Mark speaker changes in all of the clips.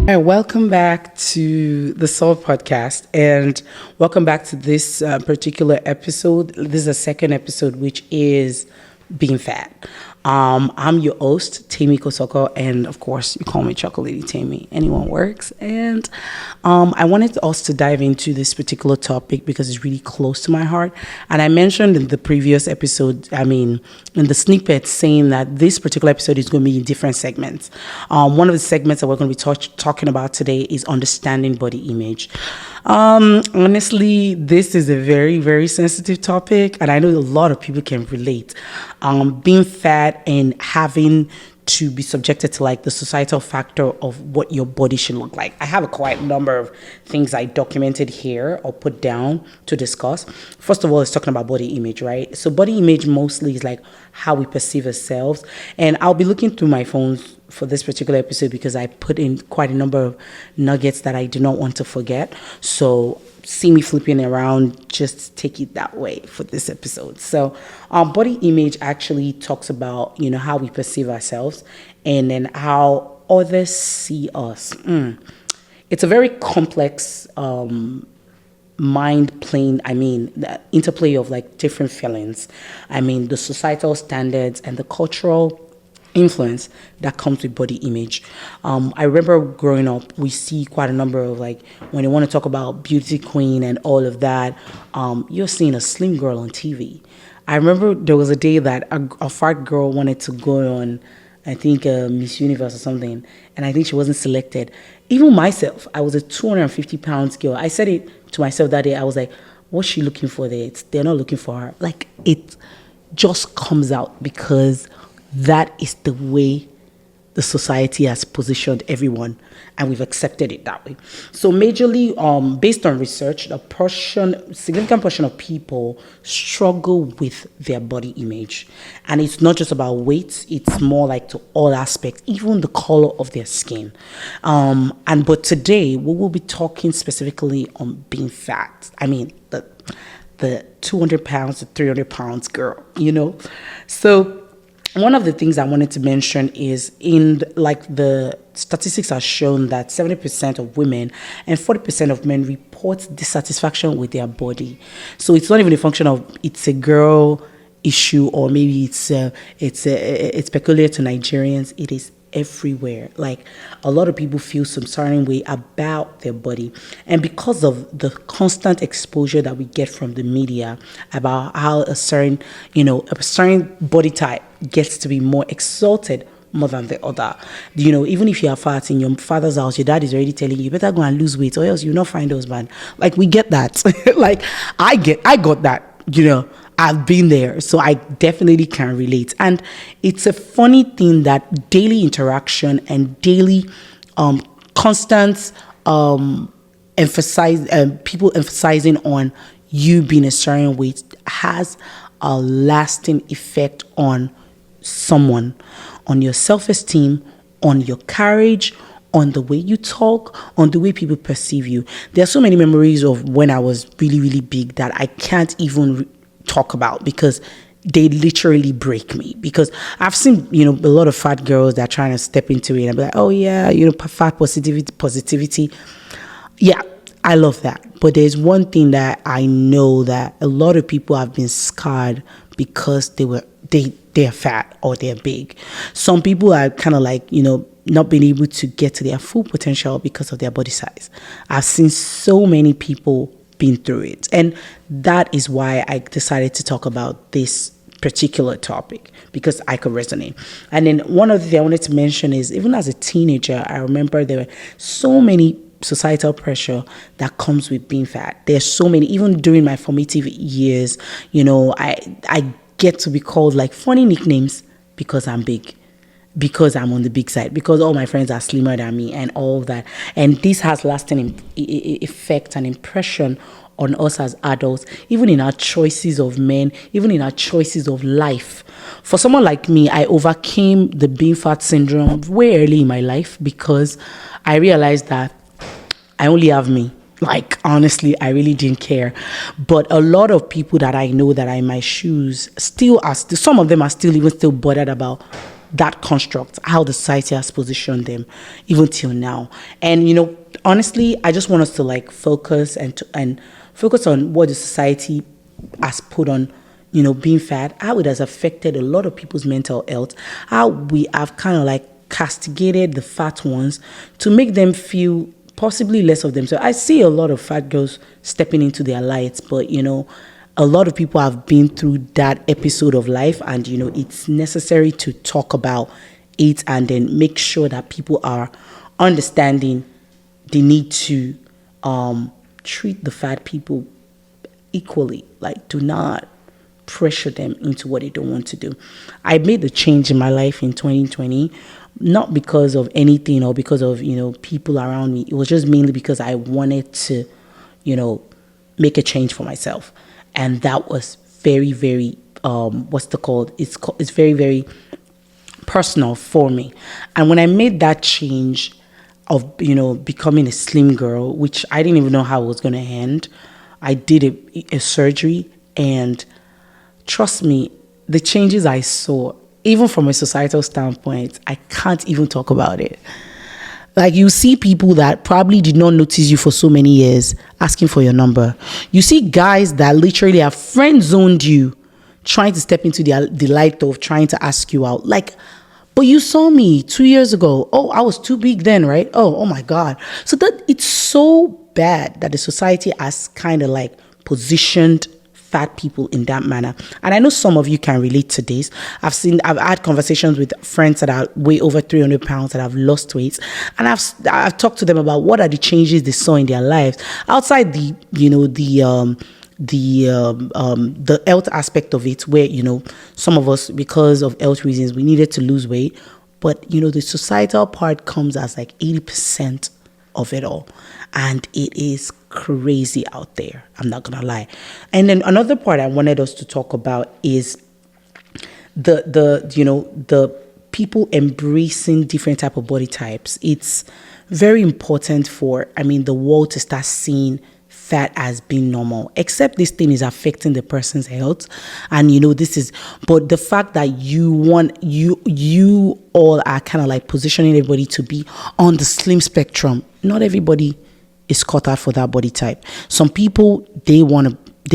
Speaker 1: Hi, welcome back to the Soul Podcast, and welcome back to this particular episode. This is a second episode, which is being fat. I'm your host, Tammy Kosoko, and of course, you call me Chocolatey Tammy. Anyone works. And I wanted us to dive into this particular topic because it's really close to my heart. And I mentioned in the previous episode, in the snippet, saying that this particular episode is going to be in different segments. One of the segments that we're going to be talking about today is understanding body image. Honestly, this is a very, very sensitive topic, and I know a lot of people can relate. Being fat and having to be subjected to like the societal factor of what your body should look like. I have a quite number of things I documented here or put down to discuss. First of all, it's talking about body image, right? So body image mostly is like how we perceive ourselves. And I'll be looking through my phones for this particular episode because I put in quite a number of nuggets that I do not want to forget. So see me flipping around, just take it that way for this episode. So body image actually talks about, how we perceive ourselves and then how others see us. It's a very complex mind plane, the interplay of like different feelings. The societal standards and the cultural influence that comes with body image. I remember growing up, we see quite a number of like, when they want to talk about beauty queen and all of that, you're seeing a slim girl on TV. I remember there was a day that a fat girl wanted to go on, I think, Miss Universe or something, and I think she wasn't selected. Even myself, I was a 250 pounds girl. I said it to myself that day. I was like, what's she looking for there? They're not looking for her. Like, it just comes out because that is the way the society has positioned everyone, and we've accepted it that way. So majorly, based on research, significant portion of people struggle with their body image. And it's not just about weight, it's more like to all aspects, even the color of their skin. But today, we will be talking specifically on being fat. The 200 pounds to 300 pounds girl, So one of the things I wanted to mention is the statistics are shown that 70% of women and 40% of men report dissatisfaction with their body. So it's not even a function of it's a girl issue or maybe it's peculiar to Nigerians. It is everywhere. Like, a lot of people feel some certain way about their body, and because of the constant exposure that we get from the media about how a certain body type gets to be more exalted more than the other. Even if you are fat in your father's house, your dad is already telling you better go and lose weight or else you'll not find husband. Like, we get that. Like, I got that. I've been there, so I definitely can relate. And it's a funny thing that daily interaction and daily constant people emphasizing on you being a certain weight has a lasting effect on someone, on your self-esteem, on your courage, on the way you talk, on the way people perceive you. There are so many memories of when I was really, really big that I can't even talk about because they literally break me. Because I've seen, a lot of fat girls that are trying to step into it and be like, oh yeah, fat positivity. Yeah, I love that. But there's one thing that I know that a lot of people have been scarred because they're fat or they're big. Some people are kind of like, not being able to get to their full potential because of their body size. I've seen so many people been through it. And that is why I decided to talk about this particular topic, because I could resonate. And then one other thing I wanted to mention is, even as a teenager, I remember there were so many societal pressure that comes with being fat. There's so many, even during my formative years, I get to be called like funny nicknames because I'm big, because I'm on the big side, because all my friends are slimmer than me and all that. And this has lasting effect and impression on us as adults, even in our choices of men, even in our choices of life. For someone like me, I overcame the being fat syndrome way early in my life because I realized that I only have me. Like, honestly, I really didn't care. But a lot of people that I know that are in my shoes some of them are still bothered about that construct, how the society has positioned them even till now. And honestly, I just want us to like focus and focus on what the society has put on, being fat, how it has affected a lot of people's mental health, how we have kind of like castigated the fat ones to make them feel possibly less of themselves. I see a lot of fat girls stepping into their lights, but a lot of people have been through that episode of life, and it's necessary to talk about it and then make sure that people are understanding the need to treat the fat people equally. Like, do not pressure them into what they don't want to do. I made the change in my life in 2020, not because of anything or because of people around me. It was just mainly because I wanted to make a change for myself. And that was very, very, it's very, very personal for me. And when I made that change of, becoming a slim girl, which I didn't even know how it was going to end, I did a surgery, and trust me, the changes I saw, even from a societal standpoint, I can't even talk about it. Like, you see people that probably did not notice you for so many years asking for your number. You see guys that literally have friend zoned you, trying to step into the light of trying to ask you out. Like, but you saw me 2 years ago. Oh, I was too big then, right? Oh my God. So that it's so bad that the society has kind of like positioned fat people in that manner. And I know some of you can relate to this. I've had conversations with friends that are way over 300 pounds that have lost weight, and I've talked to them about what are the changes they saw in their lives outside the health aspect of it, where some of us, because of health reasons, we needed to lose weight, but the societal part comes as like 80% of it all, and it is crazy out there, I'm not gonna lie. And then another part I wanted us to talk about is the people embracing different type of body types. It's very important for the world to start seeing fat as being normal, except this thing is affecting the person's health. And but the fact that you all are kind of like positioning everybody to be on the slim spectrum. Not everybody is cut out for that body type. Some people, they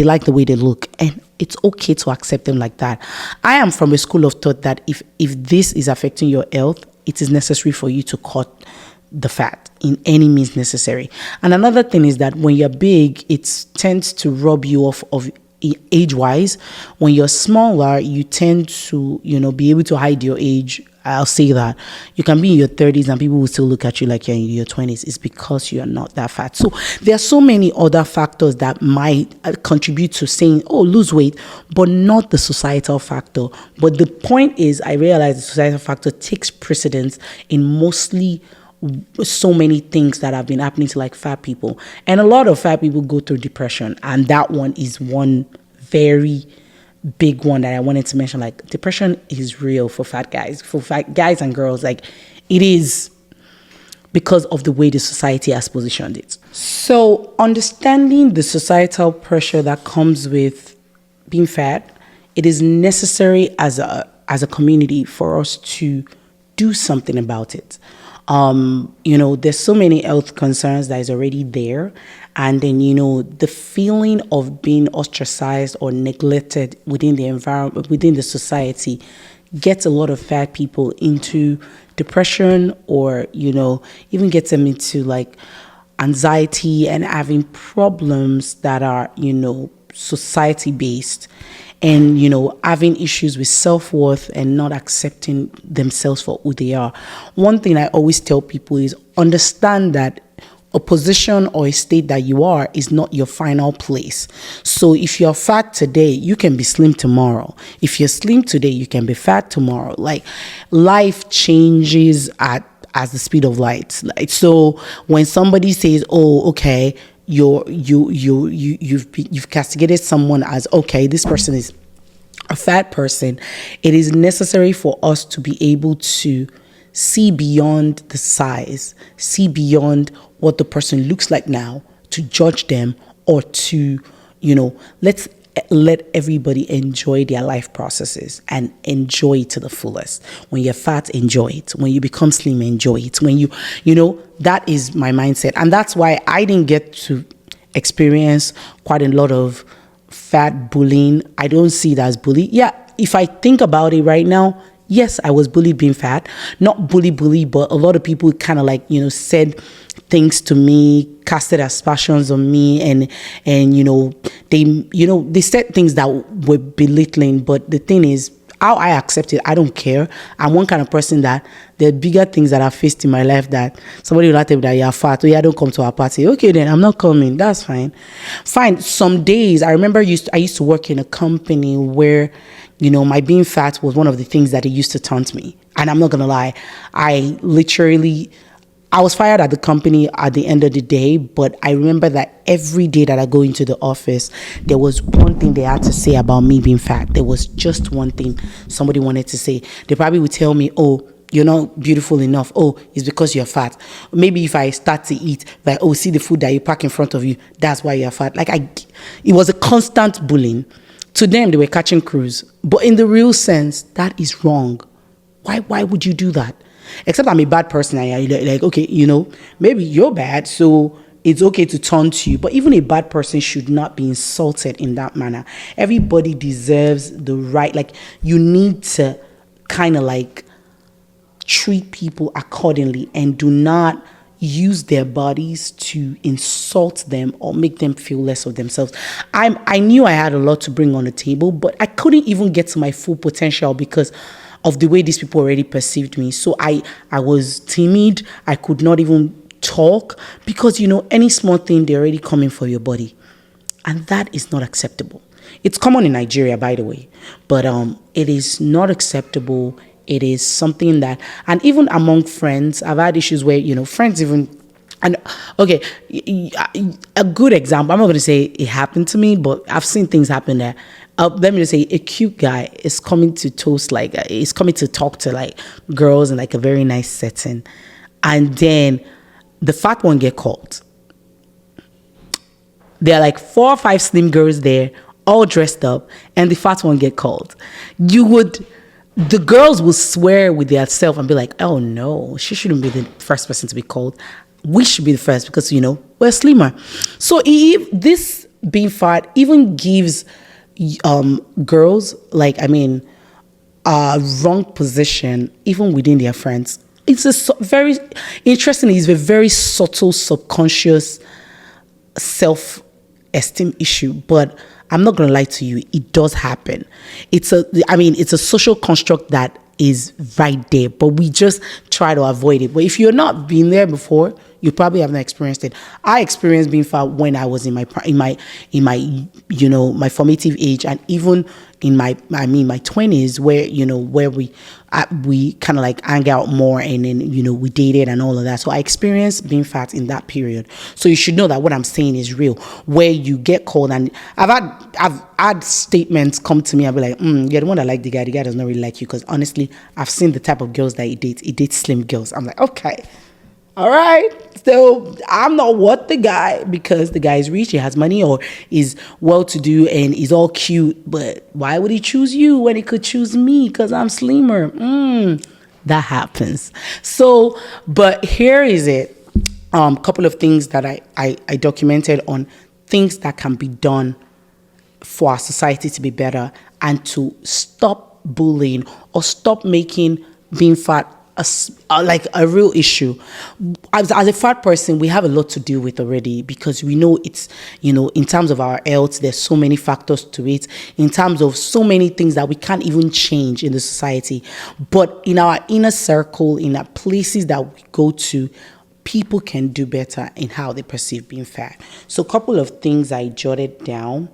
Speaker 1: like the way they look, and it's okay to accept them like that. I am from a school of thought that if this is affecting your health, it is necessary for you to cut the fat in any means necessary. And another thing is that when you're big, it tends to rub you off of age-wise. When you're smaller, you tend to, be able to hide your age. I'll say that. You can be in your 30s and people will still look at you like you're in your 20s. It's because you're not that fat. So there are so many other factors that might contribute to saying, oh, lose weight, but not the societal factor. But the point is, I realize the societal factor takes precedence in mostly so many things that have been happening to like fat people. And a lot of fat people go through depression. And that one is one very big one that I wanted to mention. Like, depression is real for fat guys and girls. Like, it is because of the way the society has positioned it. So understanding the societal pressure that comes with being fat, it is necessary as a community for us to do something about it. There's so many health concerns that is already there. And then, the feeling of being ostracized or neglected within the environment, within the society, gets a lot of fat people into depression, or, even gets them into like anxiety and having problems that are, society based. And, having issues with self-worth and not accepting themselves for who they are. One thing I always tell people is understand that a position or a state that you are is not your final place. So if you're fat today, you can be slim tomorrow. If you're slim today, you can be fat tomorrow. Like, life changes at the speed of light. Like, so when somebody says, oh, okay, you've castigated someone as, okay, this person is a fat person, it is necessary for us to be able to see beyond the size, see beyond what the person looks like now, to judge them, or to, let's let everybody enjoy their life processes and enjoy it to the fullest. When you're fat, enjoy it. When you become slim, enjoy it. When that is my mindset. And that's why I didn't get to experience quite a lot of fat bullying. I don't see it as bully. Yeah, if I think about it right now, yes, I was bullied being fat. Not bully, but a lot of people kind of like, said things to me, casted aspersions on me, and they said things that were belittling. But the thing is, how I accept it, I don't care. I'm one kind of person that there are bigger things that I've faced in my life that somebody will tell me that you're fat. Oh yeah, don't come to our party. Okay, then I'm not coming. That's fine. Fine. Some days I remember I used to work in a company where, my being fat was one of the things that they used to taunt me. And I'm not gonna lie, I was fired at the company at the end of the day, but I remember that every day that I go into the office, there was one thing they had to say about me being fat. There was just one thing somebody wanted to say. They probably would tell me, oh, you're not beautiful enough. Oh, it's because you're fat. Maybe if I start to eat, like, oh, see the food that you pack in front of you, that's why you're fat. It was a constant bullying. To them, they were catching crews. But in the real sense, that is wrong. Why would you do that? Except I'm a bad person. Okay, maybe you're bad, so it's okay to taunt you. But even a bad person should not be insulted in that manner. Everybody deserves the right. You need to kind of treat people accordingly and do not use their bodies to insult them or make them feel less of themselves. I knew I had a lot to bring on the table, but I couldn't even get to my full potential because of the way these people already perceived me. So I was timid. I could not even talk because, any small thing, they're already coming for your body. And that is not acceptable. It's common in Nigeria, by the way, but it is not acceptable. It is something that, and even among friends, I've had issues where, friends even, and okay, a good example, I'm not going to say it happened to me, but I've seen things happen there. Let me just say, a cute guy is coming to toast, is coming to talk to girls in a very nice setting. And then the fat one get called. There are 4 or 5 slim girls there, all dressed up, and the fat one get called. The girls will swear with themselves and be like, oh no, she shouldn't be the first person to be called. We should be the first because, we're slimmer. So if this being fat even gives girls a wrong position even within their friends. It's very interesting. It's a very subtle subconscious self-esteem issue, but I'm not going to lie to you, it does happen. It's a social construct that is right there, but we just try to avoid it. But if you're not been there before, you probably haven't experienced it. I experienced being fat when I was in my my formative age, and even in my 20s, where we kind of hang out more, and then we dated and all of that. So I experienced being fat in that period. So you should know that what I'm saying is real. Where you get called, and I've had statements come to me. I'll be like, you're the one that like the guy. The guy does not really like you, because honestly, I've seen the type of girls that he dates. He dates slim girls. I'm like, okay. All right, so I'm not what the guy, because the guy is rich, he has money, or is well-to-do, and is all cute. But why would he choose you when he could choose me? Because I'm slimmer. That happens. So, but here is it. Couple of things that I documented on things that can be done for our society to be better and to stop bullying or stop making being fat a real issue. As a fat person, we have a lot to deal with already, because we know it's, in terms of our health, there's so many factors to it, in terms of so many things that we can't even change in the society. But in our inner circle, in our places that we go to, people can do better in how they perceive being fat. So a couple of things I jotted down,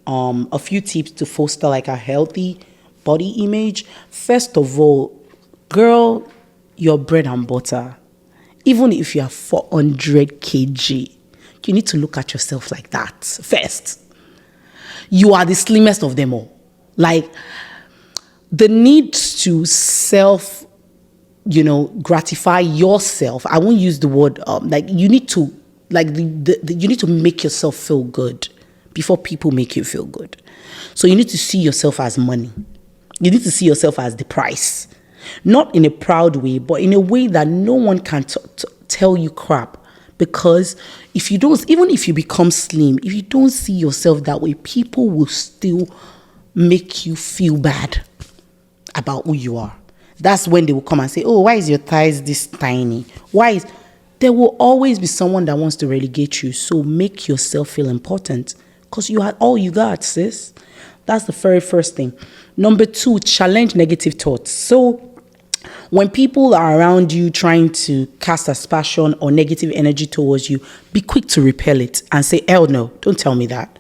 Speaker 1: a few tips to foster a healthy body image. First of all, girl, your bread and butter. Even if you are 400 kg, you need to look at yourself like that first. You are the slimmest of them all. The need to gratify yourself. I won't use the word you need to you need to make yourself feel good before people make you feel good. So you need to see yourself as money. You need to see yourself as the price. Not in a proud way, but in a way that no one can tell you crap. Because if you don't, even if you become slim, if you don't see yourself that way, people will still make you feel bad about who you are. That's when they will come and say, oh, why is your thighs this tiny? There will always be someone that wants to relegate you. So make yourself feel important, because you are all you got, sis. That's the very first thing. Number 2, challenge negative thoughts. So when people are around you trying to cast aspersion or negative energy towards you, be quick to repel it and say, hell no, don't tell me that.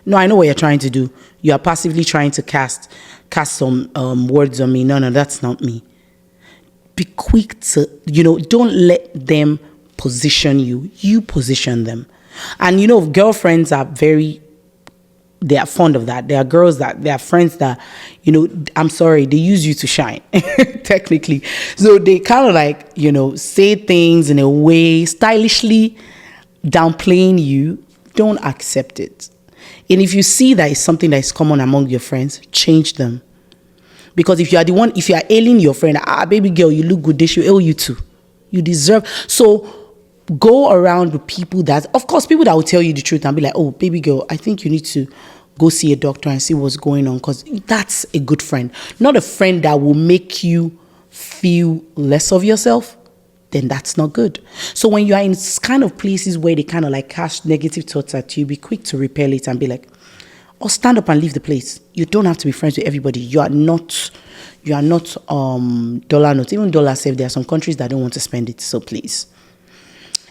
Speaker 1: No, I know what you're trying to do. You are passively trying to cast some words on me. No, that's not me. Be quick to, don't let them position you. You position them. And, girlfriends are they are fond of that. There are girls they are friends that, I'm sorry, they use you to shine, technically. So they kind of like, say things in a way, stylishly downplaying you. Don't accept it. And if you see that it's something that is common among your friends, change them. Because if you are ailing your friend, baby girl, you look good, they should ail you too. You deserve. So go around with people that will tell you the truth and be like, oh, baby girl, I think you need to go see a doctor and see what's going on, because that's a good friend. Not a friend that will make you feel less of yourself. Then that's not good. So when you are in kind of places where they kind of like cast negative thoughts at you, be quick to repel it and be like, or stand up and leave the place. You don't have to be friends with everybody. You are not dollar notes. Even dollar safe, there are some countries that don't want to spend it. So please.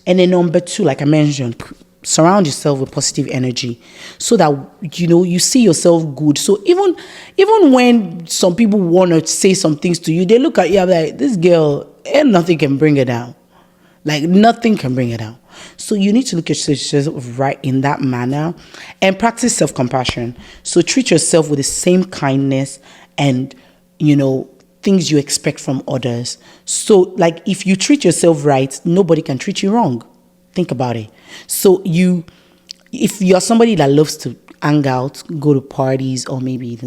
Speaker 1: And then number 2, like I mentioned, surround yourself with positive energy so that, you see yourself good. So even when some people want to say some things to you, they look at you like, this girl, and nothing can bring her down. Like nothing can bring her down. So you need to look at yourself right in that manner and practice self-compassion. So treat yourself with the same kindness and, things you expect from others. So like if you treat yourself right, nobody can treat you wrong. Think about it. So if you're somebody that loves to hang out, go to parties, or maybe,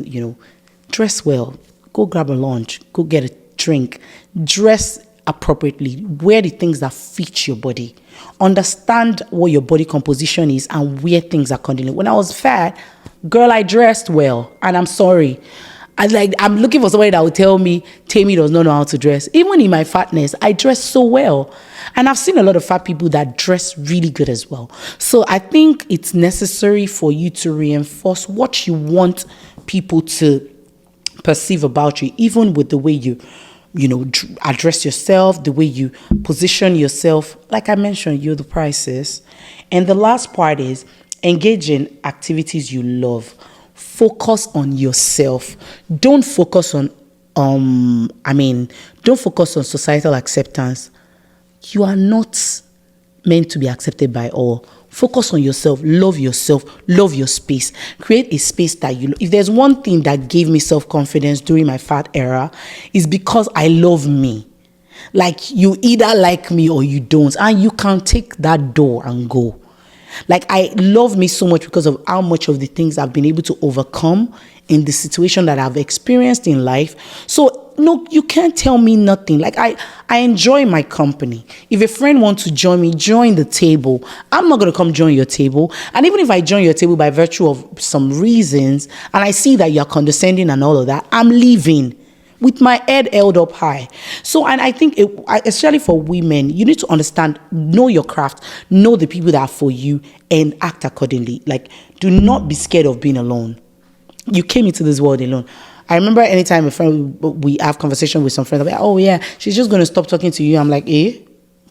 Speaker 1: dress well, go grab a lunch, go get a drink, dress appropriately, wear the things that fit your body, understand what your body composition is and wear things accordingly. When I was fat, girl, I dressed well, and I'm sorry. I'm looking for somebody that will tell me Tammy does not know how to dress. Even in my fatness, I dress so well. And I've seen a lot of fat people that dress really good as well. So I think it's necessary for you to reinforce what you want people to perceive about you, even with the way you address yourself, the way you position yourself. Like I mentioned, you're the prices. And the last part is engage in activities you love. Focus on yourself. Don't focus on don't focus on societal acceptance. You are not meant to be accepted by all. Focus on yourself, love your space. Create a space that if there's one thing that gave me self-confidence during my fat era, is because I love me. Like, you either like me or you don't, and you can take that door and go. Like, I love me so much because of how much of the things I've been able to overcome in the situation that I've experienced in life. So, no, you can't tell me nothing. Like, I enjoy my company. If a friend wants to join me, join the table. I'm not going to come join your table. And even if I join your table by virtue of some reasons, and I see that you're condescending and all of that, I'm leaving with my head held up high. So, and I think, especially for women, you need to understand, know your craft, know the people that are for you, and act accordingly. Like, do not be scared of being alone. You came into this world alone. I remember anytime we have conversation with some friends, I'm like, oh yeah, she's just going to stop talking to you. I'm like,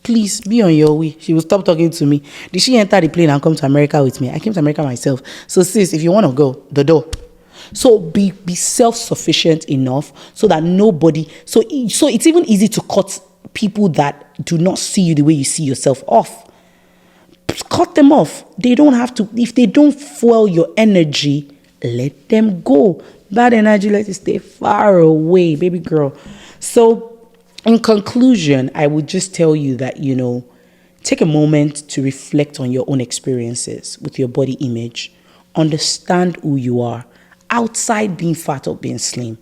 Speaker 1: please be on your way. She will stop talking to me. Did she enter the plane and come to America with me? I came to America myself. So sis, if you want to go, the door. So be self-sufficient enough so that nobody, so it's even easy to cut people that do not see you the way you see yourself off. Cut them off. They don't have to, if they don't fuel your energy, let them go. Bad energy, let it stay far away, baby girl. So in conclusion, I would just tell you that, take a moment to reflect on your own experiences with your body image. understand who you are outside being fat or being slim,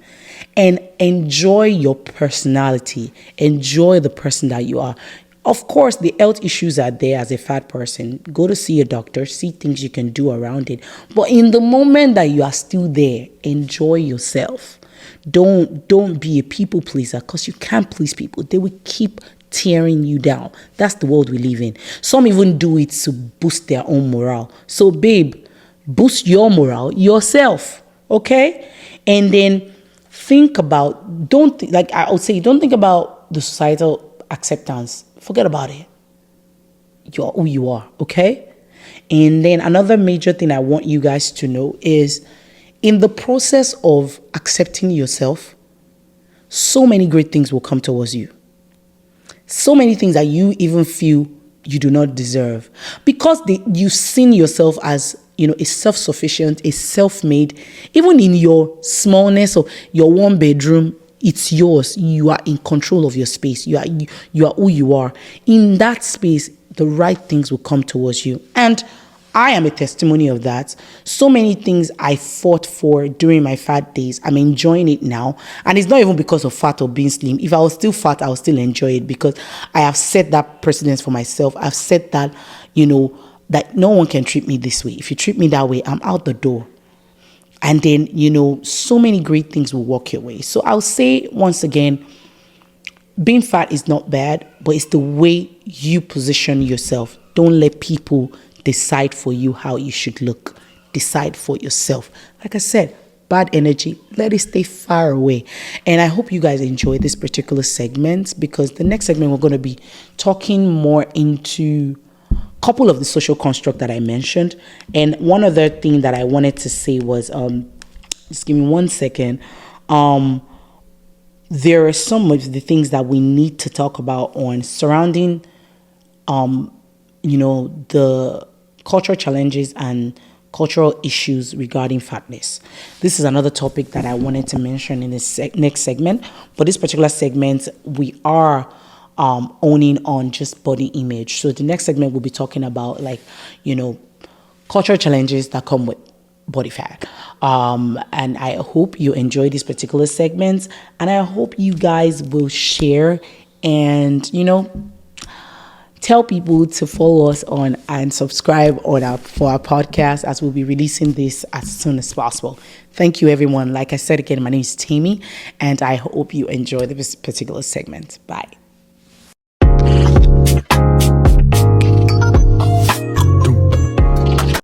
Speaker 1: and enjoy your personality, enjoy the person that you are. Of course, the health issues are there as a fat person. Go to see a doctor, see things you can do around it. But in the moment that you are still there, enjoy yourself. Don't be a people pleaser, because you can't please people. They will keep tearing you down. That's the world we live in. Some even do it to boost their own morale. So babe, boost your morale yourself, okay? And then think about, like I would say, don't think about the societal acceptance. Forget about it. You're who you are, okay? And then another major thing I want you guys to know is, in the process of accepting yourself, so many great things will come towards you. So many things that you even feel you do not deserve, because you've seen yourself as, a self-sufficient, a self-made. Even in your smallness or your one bedroom, it's yours. You are in control of your space. You are who you are. In that space, the right things will come towards you. And I am a testimony of that. So many things I fought for during my fat days, I'm enjoying it now. And it's not even because of fat or being slim. If I was still fat, I would still enjoy it, because I have set that precedence for myself. I've set that, that no one can treat me this way. If you treat me that way, I'm out the door. And then, so many great things will walk your way. So I'll say once again, being fat is not bad, but it's the way you position yourself. Don't let people decide for you how you should look. Decide for yourself. Like I said, bad energy, let it stay far away. And I hope you guys enjoy this particular segment, because the next segment we're going to be talking more into a couple of the social construct that I mentioned. And one other thing that I wanted to say was, just give me 1 second. There are some of the things that we need to talk about on surrounding, the cultural challenges and cultural issues regarding fatness. This is another topic that I wanted to mention in this next segment. But this particular segment, we are owning on just body image. So the next segment we'll be talking about, cultural challenges that come with body fat. And I hope you enjoy these particular segments, and I hope you guys will share and, tell people to follow us on and subscribe for our podcast, as we'll be releasing this as soon as possible. Thank you, everyone. Like I said again, my name is Tammy, and I hope you enjoy this particular segment. Bye.